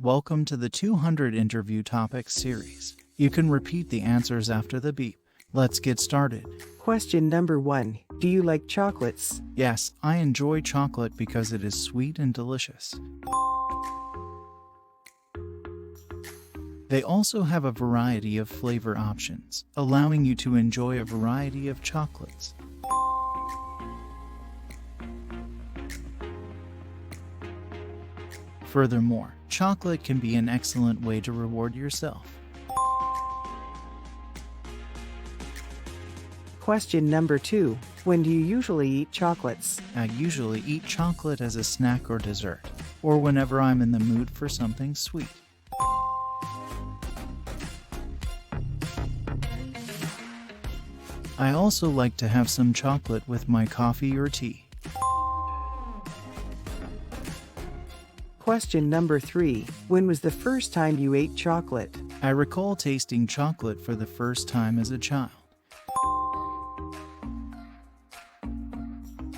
Welcome to the 200 interview topics series. You can repeat the answers after the beep. Let's get started. Question number 1. Do you like chocolates? Yes, I enjoy chocolate because it is sweet and delicious. They also have a variety of flavor options, allowing you to enjoy a variety of chocolates. Furthermore, chocolate can be an excellent way to reward yourself. Question number 2. When do you usually eat chocolates? I usually eat chocolate as a snack or dessert, or whenever I'm in the mood for something sweet. I also like to have some chocolate with my coffee or tea. Question number 3. When was the first time you ate chocolate? I recall tasting chocolate for the first time as a child.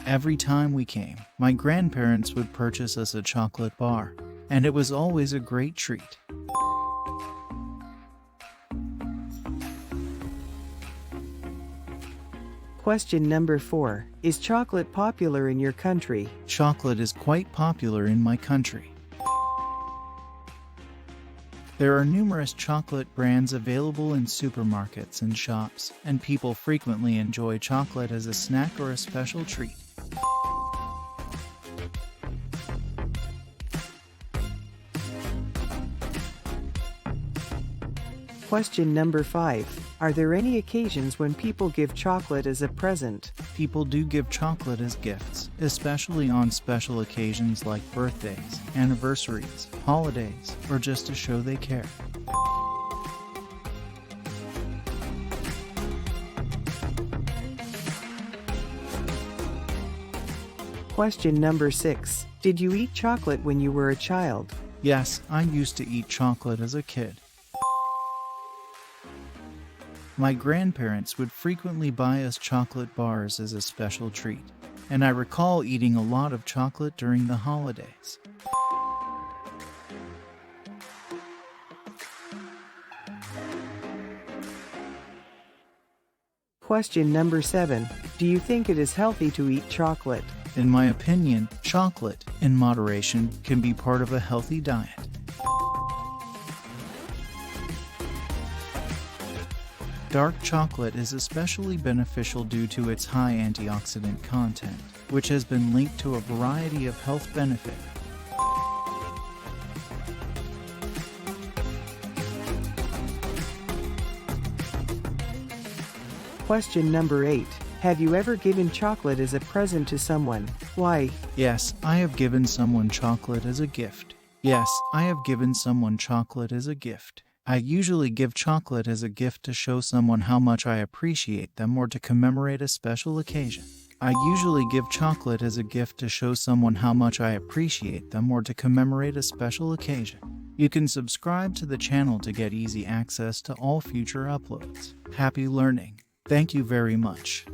Every time we came, my grandparents would purchase us a chocolate bar, and it was always a great treat. Question number 4. Is chocolate popular in your country? Chocolate is quite popular in my country. There are numerous chocolate brands available in supermarkets and shops, and people frequently enjoy chocolate as a snack or a special treat. Question number 5. Are there any occasions when people give chocolate as a present? People do give chocolate as gifts, especially on special occasions like birthdays, anniversaries, holidays, or just to show they care. Question number 6. Did you eat chocolate when you were a child? Yes, I used to eat chocolate as a kid. My grandparents would frequently buy us chocolate bars as a special treat, and I recall eating a lot of chocolate during the holidays. Question number 7. Do you think it is healthy to eat chocolate? In my opinion, chocolate, in moderation, can be part of a healthy diet. Dark chocolate is especially beneficial due to its high antioxidant content, which has been linked to a variety of health benefits. Question number 8. Have you ever given chocolate as a present to someone? Why? Yes, I have given someone chocolate as a gift. Yes, I have given someone chocolate as a gift. I usually give chocolate as a gift to show someone how much I appreciate them or to commemorate a special occasion. I usually give chocolate as a gift to show someone how much I appreciate them or to commemorate a special occasion. You can subscribe to the channel to get easy access to all future uploads. Happy learning! Thank you very much.